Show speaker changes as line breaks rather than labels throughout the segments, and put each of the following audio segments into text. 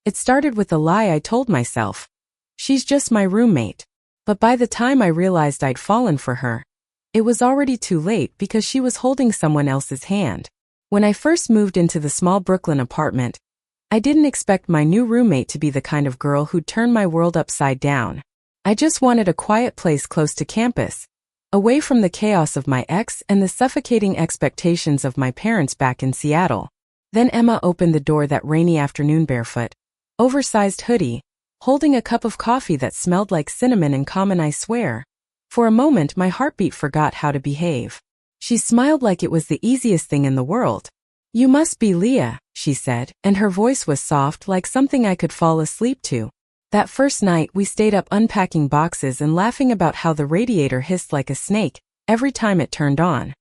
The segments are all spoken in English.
It started with a lie I told myself. She's just my roommate. But by the time I realized I'd fallen for her, it was already too late because she was holding someone else's hand. When I first moved into the small Brooklyn apartment, I didn't expect my new roommate to be the kind of girl who'd turn my world upside down. I just wanted a quiet place close to campus, away from the chaos of my ex and the suffocating expectations of my parents back in Seattle. Then Emma opened the door that rainy afternoon barefoot, oversized hoodie, holding a cup of coffee that smelled like cinnamon and common, I swear. For a moment my heartbeat forgot how to behave. She smiled like it was the easiest thing in the world. "You must be Leah," she said, and her voice was soft like something I could fall asleep to. That first night we stayed up unpacking boxes and laughing about how the radiator hissed like a snake every time it turned on.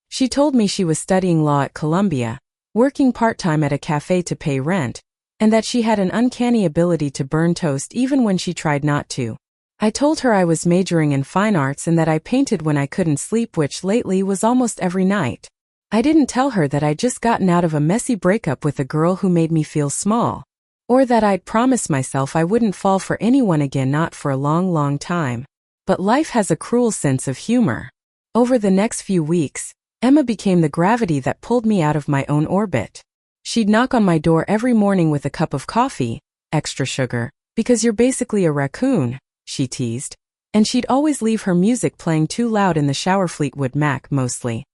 She told me she was studying law at Columbia, working part-time at a cafe to pay rent, and that she had an uncanny ability to burn toast even when she tried not to. I told her I was majoring in fine arts and that I painted when I couldn't sleep, which lately was almost every night. I didn't tell her that I'd just gotten out of a messy breakup with a girl who made me feel small, or that I'd promised myself I wouldn't fall for anyone again, not for a long, long time. But life has a cruel sense of humor. Over the next few weeks, Emma became the gravity that pulled me out of my own orbit. She'd knock on my door every morning with a cup of coffee, extra sugar, because you're basically a raccoon, she teased, and she'd always leave her music playing too loud in the shower, Fleetwood Mac mostly.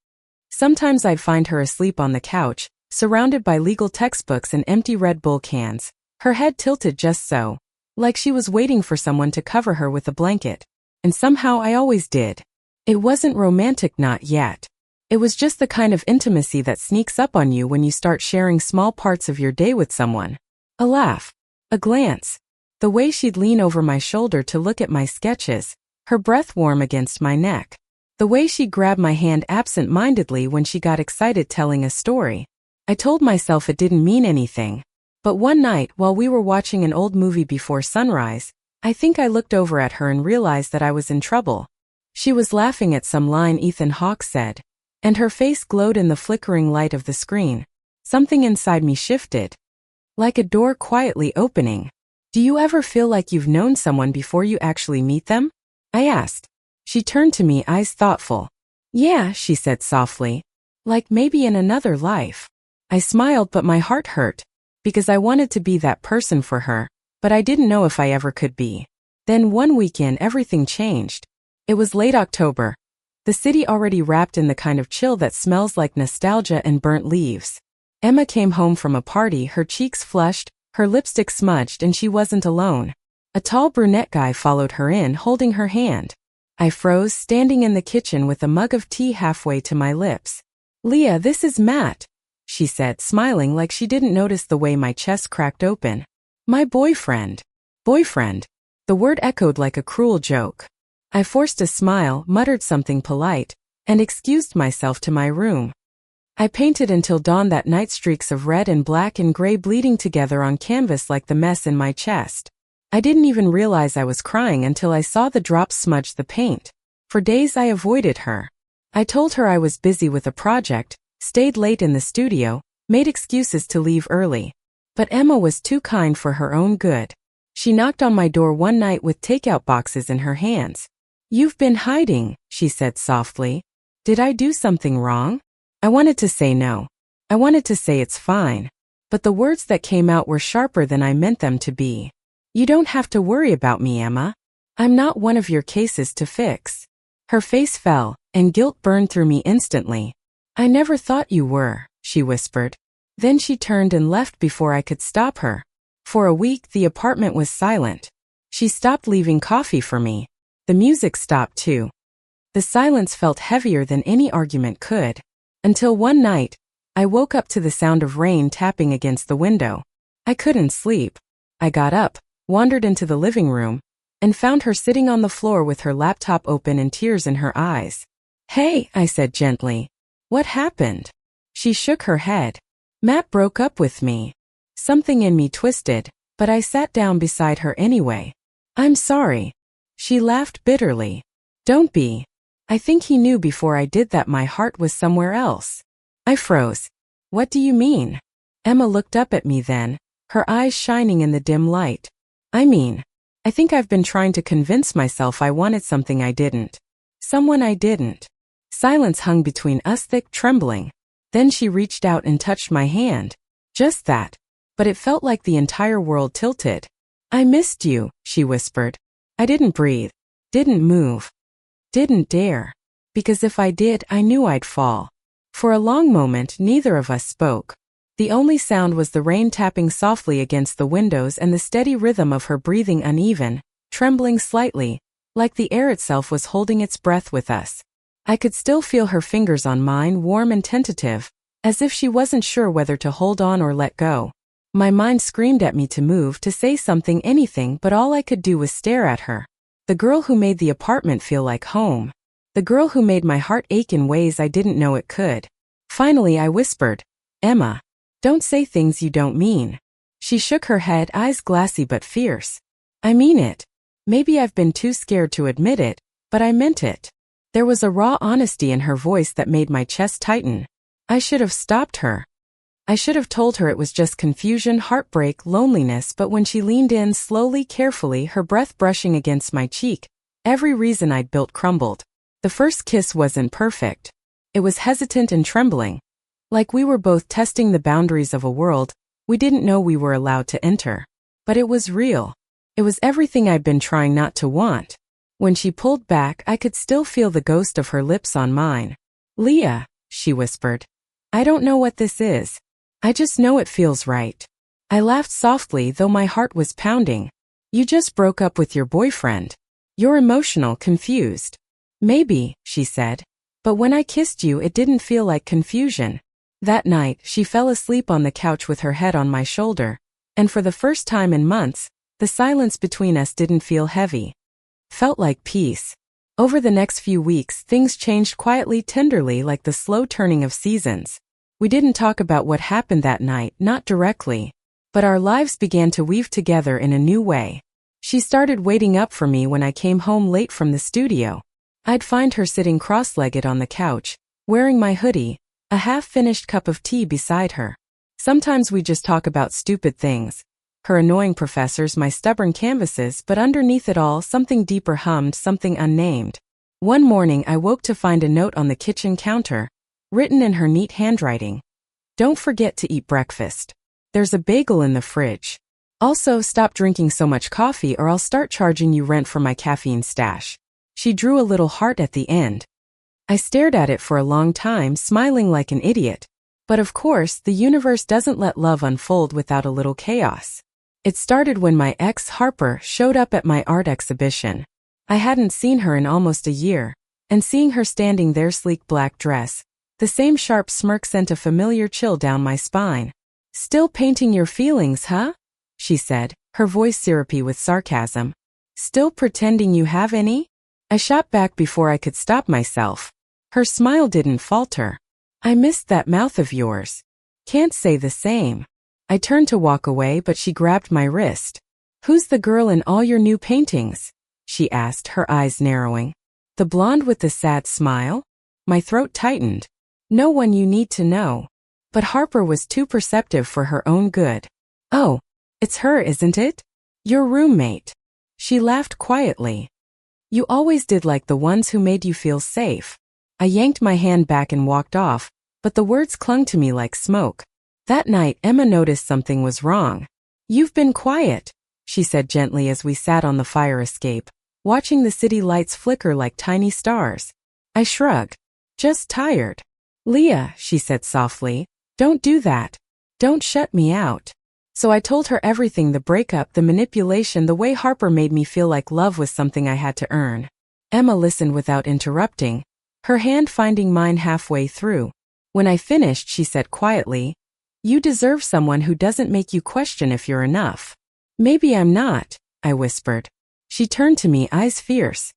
Sometimes I'd find her asleep on the couch, surrounded by legal textbooks and empty Red Bull cans, her head tilted just so, like she was waiting for someone to cover her with a blanket. And somehow I always did. It wasn't romantic, not yet. It was just the kind of intimacy that sneaks up on you when you start sharing small parts of your day with someone. A laugh, a glance, the way she'd lean over my shoulder to look at my sketches, her breath warm against my neck, the way she'd grab my hand absent-mindedly when she got excited telling a story. I told myself it didn't mean anything. But one night, while we were watching an old movie before sunrise, I think I looked over at her and realized that I was in trouble. She was laughing at some line Ethan Hawke said, and her face glowed in the flickering light of the screen. Something inside me shifted, like a door quietly opening. "Do you ever feel like you've known someone before you actually meet them?" I asked. She turned to me, eyes thoughtful. "Yeah," she said softly, "like maybe in another life." I smiled, but my heart hurt, because I wanted to be that person for her, but I didn't know if I ever could be. Then one weekend everything changed. It was late October, the city already wrapped in the kind of chill that smells like nostalgia and burnt leaves. Emma came home from a party, her cheeks flushed, her lipstick smudged, and she wasn't alone. A tall brunette guy followed her in, holding her hand. I froze, standing in the kitchen with a mug of tea halfway to my lips. "Leah, this is Matt," she said, smiling like she didn't notice the way my chest cracked open. "My boyfriend." Boyfriend. The word echoed like a cruel joke. I forced a smile, muttered something polite, and excused myself to my room. I painted until dawn that night, streaks of red and black and gray bleeding together on canvas like the mess in my chest. I didn't even realize I was crying until I saw the drops smudge the paint. For days I avoided her. I told her I was busy with a project, stayed late in the studio, made excuses to leave early. But Emma was too kind for her own good. She knocked on my door one night with takeout boxes in her hands. "You've been hiding," she said softly. "Did I do something wrong?" I wanted to say no. I wanted to say it's fine. But the words that came out were sharper than I meant them to be. "You don't have to worry about me, Emma. I'm not one of your cases to fix." Her face fell, and guilt burned through me instantly. "I never thought you were," she whispered. Then she turned and left before I could stop her. For a week the apartment was silent. She stopped leaving coffee for me. The music stopped too. The silence felt heavier than any argument could. Until one night, I woke up to the sound of rain tapping against the window. I couldn't sleep. I got up, wandered into the living room, and found her sitting on the floor with her laptop open and tears in her eyes. "Hey," I said gently. "What happened?" She shook her head. "Matt broke up with me." Something in me twisted, but I sat down beside her anyway. "I'm sorry." She laughed bitterly. "Don't be. I think he knew before I did that my heart was somewhere else." I froze. "What do you mean?" Emma looked up at me then, her eyes shining in the dim light. I think I've been trying to convince myself I wanted something I didn't. Someone I didn't. Silence hung between us, thick, trembling. Then she reached out and touched my hand. Just that. But it felt like the entire world tilted. I missed you, she whispered. I didn't breathe. Didn't move. Didn't dare. Because if I did, I knew I'd fall. For a long moment, neither of us spoke. The only sound was the rain tapping softly against the windows and the steady rhythm of her breathing, uneven, trembling slightly, like the air itself was holding its breath with us. I could still feel her fingers on mine, warm and tentative, as if she wasn't sure whether to hold on or let go. My mind screamed at me to move, to say something, anything, but all I could do was stare at her. The girl who made the apartment feel like home. The girl who made my heart ache in ways I didn't know it could. Finally I whispered, "Emma, don't say things you don't mean." She shook her head, eyes glassy but fierce. "I mean it. Maybe I've been too scared to admit it, but I meant it." There was a raw honesty in her voice that made my chest tighten. I should have stopped her. I should have told her it was just confusion, heartbreak, loneliness, but when she leaned in slowly, carefully, her breath brushing against my cheek, every reason I'd built crumbled. The first kiss wasn't perfect. It was hesitant and trembling, like we were both testing the boundaries of a world we didn't know we were allowed to enter. But it was real. It was everything I'd been trying not to want. When she pulled back, I could still feel the ghost of her lips on mine. "Leah," she whispered, "I don't know what this is. I just know it feels right." I laughed softly, though my heart was pounding. "You just broke up with your boyfriend. You're emotional, confused." "Maybe," she said. "But when I kissed you, it didn't feel like confusion." That night, she fell asleep on the couch with her head on my shoulder, and for the first time in months, the silence between us didn't feel heavy. Felt like peace. Over the next few weeks, things changed quietly, tenderly, like the slow turning of seasons. We didn't talk about what happened that night, not directly. But our lives began to weave together in a new way. She started waiting up for me when I came home late from the studio. I'd find her sitting cross-legged on the couch, wearing my hoodie, a half-finished cup of tea beside her. Sometimes we just talk about stupid things. Her annoying professors, my stubborn canvases, but underneath it all, something deeper hummed, something unnamed. One morning I woke to find a note on the kitchen counter, written in her neat handwriting. "Don't forget to eat breakfast. There's a bagel in the fridge. Also, stop drinking so much coffee or I'll start charging you rent for my caffeine stash." She drew a little heart at the end. I stared at it for a long time, smiling like an idiot. But of course, the universe doesn't let love unfold without a little chaos. It started when my ex, Harper, showed up at my art exhibition. I hadn't seen her in almost a year, and seeing her standing there, sleek black dress, the same sharp smirk sent a familiar chill down my spine. "Still painting your feelings, huh?" she said, her voice syrupy with sarcasm. "Still pretending you have any?" I shot back before I could stop myself. Her smile didn't falter. "I missed that mouth of yours. Can't say the same." I turned to walk away, but she grabbed my wrist. "Who's the girl in all your new paintings?" she asked, her eyes narrowing. "The blonde with the sad smile?" My throat tightened. "No one you need to know." But Harper was too perceptive for her own good. "Oh, it's her, isn't it? Your roommate." She laughed quietly. "You always did like the ones who made you feel safe." I yanked my hand back and walked off, but the words clung to me like smoke. That night, Emma noticed something was wrong. "You've been quiet," she said gently as we sat on the fire escape, watching the city lights flicker like tiny stars. I shrugged. "Just tired." "Leah," she said softly, "don't do that. Don't shut me out." So I told her everything, the breakup, the manipulation, the way Harper made me feel like love was something I had to earn. Emma listened without interrupting, her hand finding mine halfway through. When I finished, she said quietly, "You deserve someone who doesn't make you question if you're enough." "Maybe I'm not," I whispered. She turned to me, eyes fierce.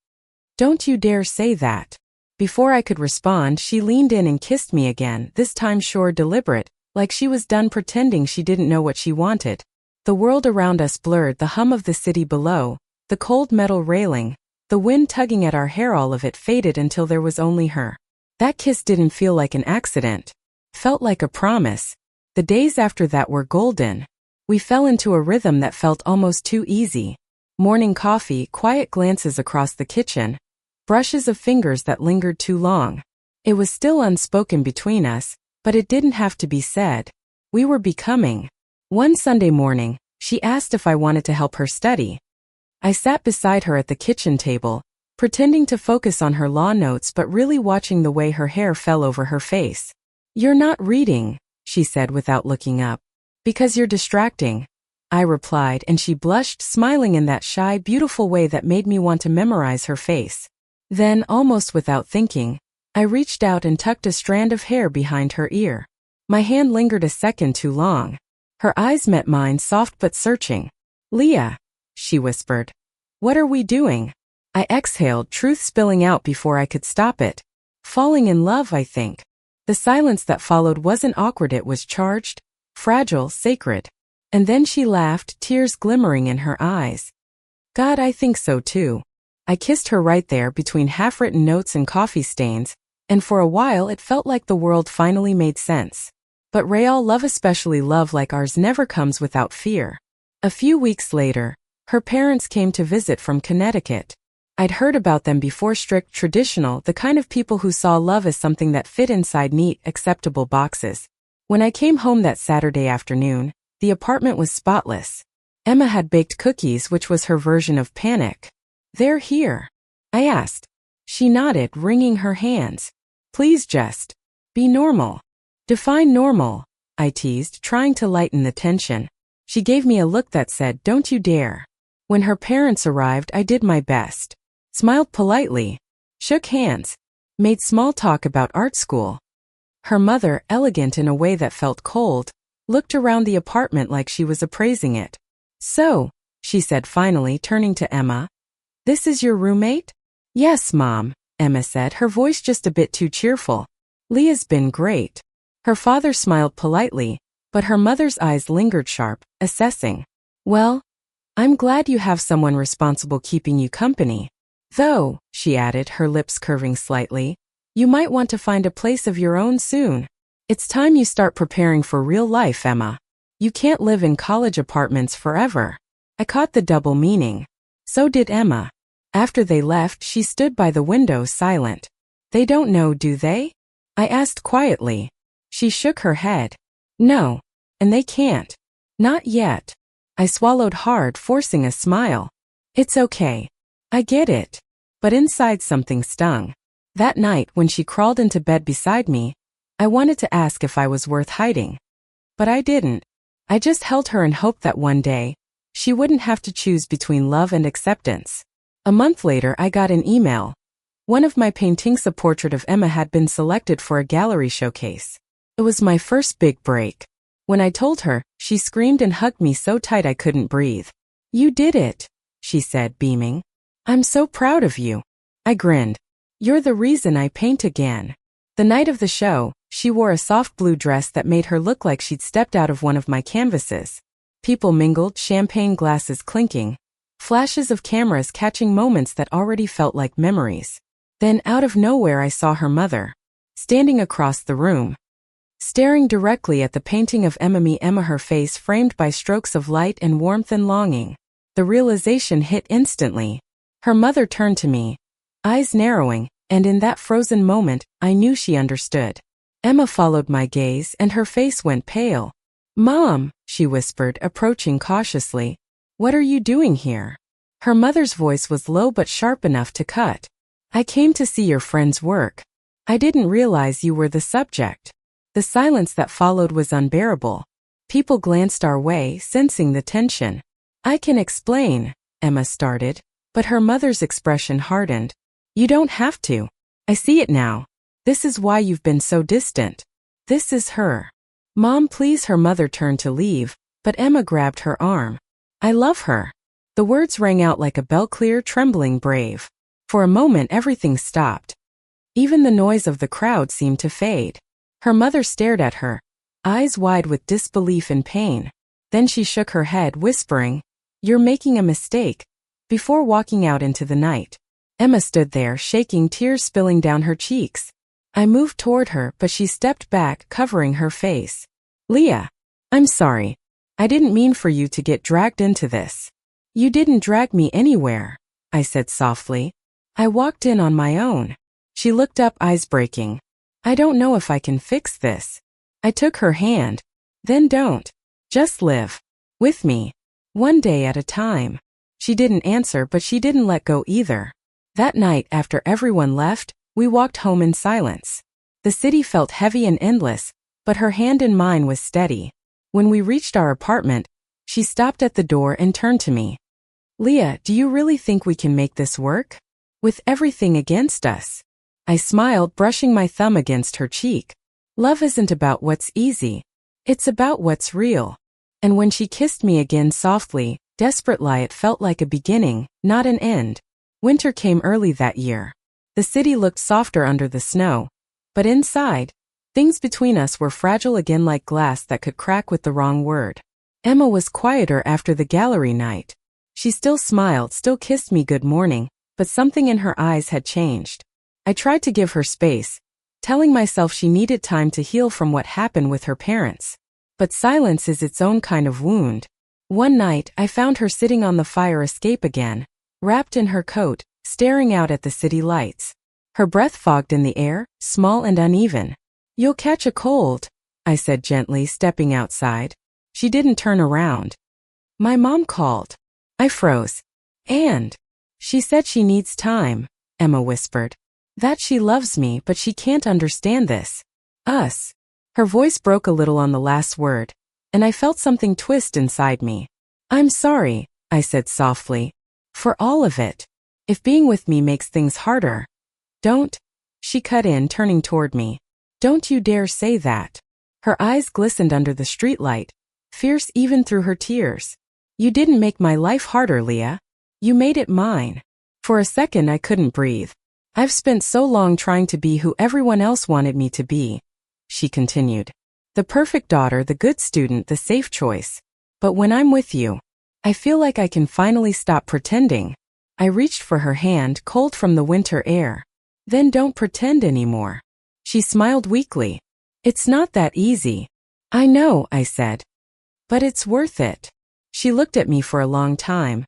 "Don't you dare say that." Before I could respond, she leaned in and kissed me again, this time sure, deliberate, like she was done pretending she didn't know what she wanted. The world around us blurred, the hum of the city below, the cold metal railing, the wind tugging at our hair, all of it faded until there was only her. That kiss didn't feel like an accident. Felt like a promise. The days after that were golden. We fell into a rhythm that felt almost too easy. Morning coffee, quiet glances across the kitchen, brushes of fingers that lingered too long. It was still unspoken between us, but it didn't have to be said. We were becoming. One Sunday morning, she asked if I wanted to help her study. I sat beside her at the kitchen table, pretending to focus on her law notes but really watching the way her hair fell over her face. "You're not reading," she said without looking up. "Because you're distracting," I replied, and she blushed, smiling in that shy, beautiful way that made me want to memorize her face. Then, almost without thinking, I reached out and tucked a strand of hair behind her ear. My hand lingered a second too long. Her eyes met mine, soft but searching. "Leah," she whispered. "What are we doing?" I exhaled, truth spilling out before I could stop it. "Falling in love, I think." The silence that followed wasn't awkward, it was charged, fragile, sacred. And then she laughed, tears glimmering in her eyes. "God, I think so too." I kissed her right there between half-written notes and coffee stains, and for a while it felt like the world finally made sense. But real love, especially love like ours, never comes without fear. A few weeks later, her parents came to visit from Connecticut. I'd heard about them before, strict, traditional, the kind of people who saw love as something that fit inside neat, acceptable boxes. When I came home that Saturday afternoon, the apartment was spotless. Emma had baked cookies, which was her version of panic. "They're here?" I asked. She nodded, wringing her hands. "Please just be normal." "Define normal," I teased, trying to lighten the tension. She gave me a look that said, "Don't you dare." When her parents arrived, I did my best. Smiled politely, shook hands, made small talk about art school. Her mother, elegant in a way that felt cold, looked around the apartment like she was appraising it. "So," she said finally, turning to Emma, "this is your roommate?" "Yes, Mom," Emma said, her voice just a bit too cheerful. "Leah's been great." Her father smiled politely, but her mother's eyes lingered sharp, assessing. "Well, I'm glad you have someone responsible keeping you company. Though," she added, her lips curving slightly, "you might want to find a place of your own soon. It's time you start preparing for real life, Emma. You can't live in college apartments forever." I caught the double meaning. So did Emma. After they left, she stood by the window, silent. "They don't know, do they?" I asked quietly. She shook her head. "No. And they can't. Not yet." I swallowed hard, forcing a smile. "It's okay. I get it." But inside something stung. That night, when she crawled into bed beside me, I wanted to ask if I was worth hiding. But I didn't. I just held her and hoped that one day, she wouldn't have to choose between love and acceptance. A month later, I got an email. One of my paintings, a portrait of Emma, had been selected for a gallery showcase. It was my first big break. When I told her, she screamed and hugged me so tight I couldn't breathe. "You did it," she said, beaming. "I'm so proud of you." I grinned. "You're the reason I paint again." The night of the show, she wore a soft blue dress that made her look like she'd stepped out of one of my canvases. People mingled, champagne glasses clinking, flashes of cameras catching moments that already felt like memories. Then, out of nowhere, I saw her mother, standing across the room, staring directly at the painting of Emma, her face framed by strokes of light and warmth and longing. The realization hit instantly. Her mother turned to me, eyes narrowing, and in that frozen moment, I knew she understood. Emma followed my gaze, and her face went pale. "Mom," she whispered, approaching cautiously. "What are you doing here?" Her mother's voice was low but sharp enough to cut. "I came to see your friend's work. I didn't realize you were the subject." The silence that followed was unbearable. People glanced our way, sensing the tension. "I can explain," Emma started, but her mother's expression hardened. "You don't have to. I see it now. This is why you've been so distant. This is her." "Mom, please." Her mother turned to leave, but Emma grabbed her arm. "I love her." The words rang out like a bell, clear, trembling, brave. For a moment, everything stopped. Even the noise of the crowd seemed to fade. Her mother stared at her, eyes wide with disbelief and pain. Then she shook her head, whispering, "You're making a mistake," before walking out into the night. Emma stood there, shaking, tears spilling down her cheeks. I moved toward her, but she stepped back, covering her face. "Leah, I'm sorry. I didn't mean for you to get dragged into this. You didn't drag me anywhere, I said softly. I walked in on my own. She looked up, eyes breaking. I don't know if I can fix this. I took her hand. Then don't. Just live. With me. One day at a time. She didn't answer, but she didn't let go either. That night, after everyone left, we walked home in silence. The city felt heavy and endless, but her hand in mine was steady. When we reached our apartment, she stopped at the door and turned to me. Leah, do you really think we can make this work? With everything against us? I smiled, brushing my thumb against her cheek. Love isn't about what's easy. It's about what's real. And when she kissed me again softly, desperately, it felt like a beginning, not an end. Winter came early that year. The city looked softer under the snow. But inside, things between us were fragile again, like glass that could crack with the wrong word. Emma was quieter after the gallery night. She still smiled, still kissed me good morning, but something in her eyes had changed. I tried to give her space, telling myself she needed time to heal from what happened with her parents. But silence is its own kind of wound. One night, I found her sitting on the fire escape again, wrapped in her coat, staring out at the city lights. Her breath fogged in the air, small and uneven. You'll catch a cold, I said gently, stepping outside. She didn't turn around. My mom called. I froze. And she said she needs time, Emma whispered. That she loves me, but she can't understand this. Us. Her voice broke a little on the last word, and I felt something twist inside me. I'm sorry, I said softly. For all of it. If being with me makes things harder. Don't. She cut in, turning toward me. Don't you dare say that. Her eyes glistened under the streetlight, fierce even through her tears. You didn't make my life harder, Leah. You made it mine. For a second I couldn't breathe. I've spent so long trying to be who everyone else wanted me to be, she continued. The perfect daughter, the good student, the safe choice. But when I'm with you, I feel like I can finally stop pretending. I reached for her hand, cold from the winter air. Then don't pretend anymore. She smiled weakly. It's not that easy. I know, I said. But it's worth it. She looked at me for a long time,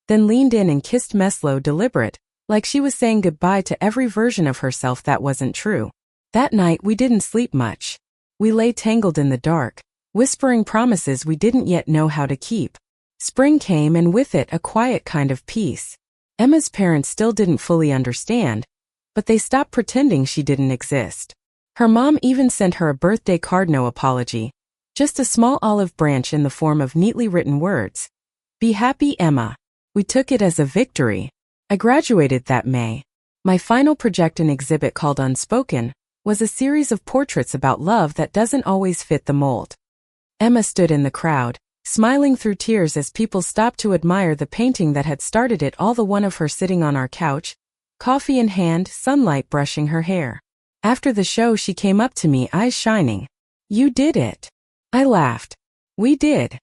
then leaned in and kissed me slow, deliberate, like she was saying goodbye to every version of herself that wasn't true. That night we didn't sleep much. We lay tangled in the dark, whispering promises we didn't yet know how to keep. Spring came, and with it a quiet kind of peace. Emma's parents still didn't fully understand, but they stopped pretending she didn't exist. Her mom even sent her a birthday card, no apology, just a small olive branch in the form of neatly written words. Be happy, Emma. We took it as a victory. I graduated that May. My final project, an exhibit called Unspoken, was a series of portraits about love that doesn't always fit the mold. Emma stood in the crowd, smiling through tears as people stopped to admire the painting that had started it all, the one of her sitting on our couch, coffee in hand, sunlight brushing her hair. After the show she came up to me, eyes shining. You did it. I laughed. We did.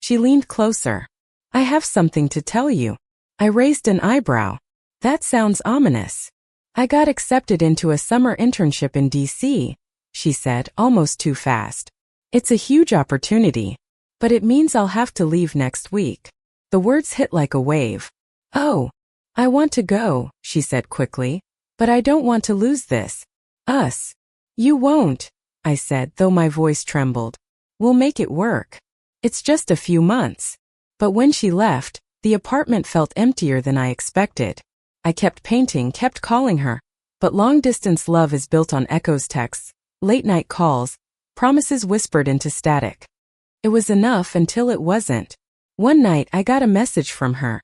She leaned closer. I have something to tell you. I raised an eyebrow. That sounds ominous. I got accepted into a summer internship in D.C., she said, almost too fast. It's a huge opportunity. But it means I'll have to leave next week. The words hit like a wave. Oh, I want to go, she said quickly. But I don't want to lose this. Us. You won't, I said, though my voice trembled. We'll make it work. It's just a few months. But when she left, the apartment felt emptier than I expected. I kept painting, kept calling her. But long-distance love is built on echoes, texts, late-night calls, promises whispered into static. It was enough until it wasn't. One night I got a message from her.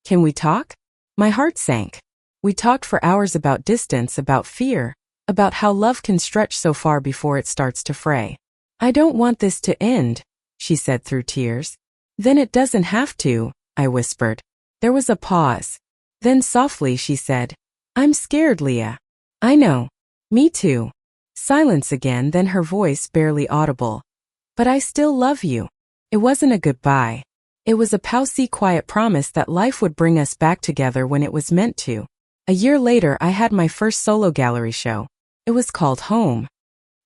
Can we talk? My heart sank. We talked for hours about distance, about fear, about how love can stretch so far before it starts to fray. I don't want this to end, she said through tears. Then it doesn't have to, I whispered. There was a pause. Then softly she said, I'm scared, Leah. I know. Me too. Silence again, then her voice barely audible. But I still love you. It wasn't a goodbye. It was a pouty, quiet promise that life would bring us back together when it was meant to. A year later I had my first solo gallery show. It was called Home.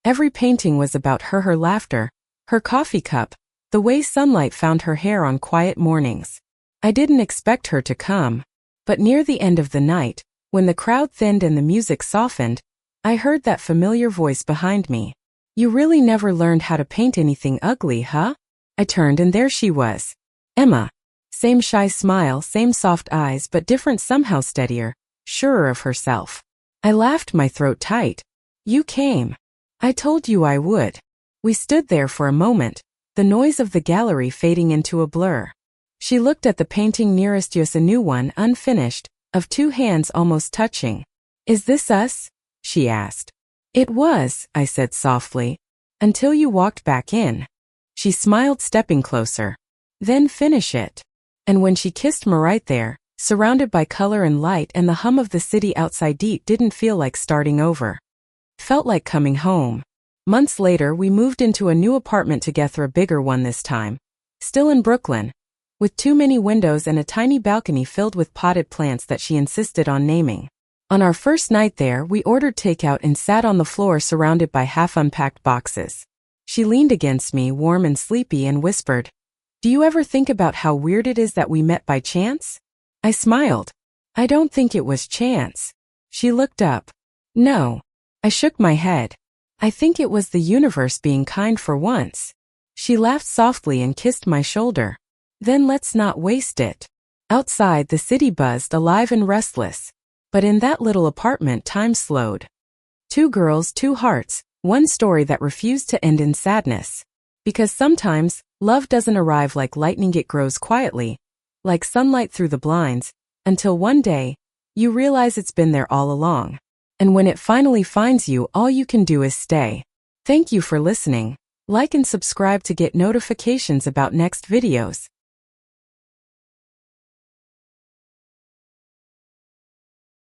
Every painting was about her laughter, her coffee cup, the way sunlight found her hair on quiet mornings. I didn't expect her to come, but near the end of the night, when the crowd thinned and the music softened, I heard that familiar voice behind me. "You really never learned how to paint anything ugly, huh?" I turned and there she was. Emma. Same shy smile, same soft eyes, but different somehow, steadier, surer of herself. I laughed, my throat tight. "You came. I told you I would." We stood there for a moment, the noise of the gallery fading into a blur. She looked at the painting nearest us, a new one, unfinished, of two hands almost touching. "Is this us?" she asked. "It was," I said softly, "until you walked back in." She smiled, stepping closer. "Then finish it." And when she kissed me right there, surrounded by color and light, and the hum of the city outside, deep didn't feel like starting over. Felt like coming home. Months later, we moved into a new apartment together, a bigger one this time. Still in Brooklyn, with too many windows and a tiny balcony filled with potted plants that she insisted on naming. On our first night there, we ordered takeout and sat on the floor surrounded by half-unpacked boxes. She leaned against me, warm and sleepy, and whispered, "Do you ever think about how weird it is that we met by chance?" I smiled. "I don't think it was chance." She looked up. "No." I shook my head. "I think it was the universe being kind for once." She laughed softly and kissed my shoulder. "Then let's not waste it." Outside, the city buzzed, alive and restless. But in that little apartment, time slowed. Two girls, two hearts, one story that refused to end in sadness. Because sometimes, love doesn't arrive like lightning, it grows quietly, like sunlight through the blinds, until one day, you realize it's been there all along. And when it finally finds you, all you can do is stay. Thank you for listening. Like and subscribe to get notifications about next videos.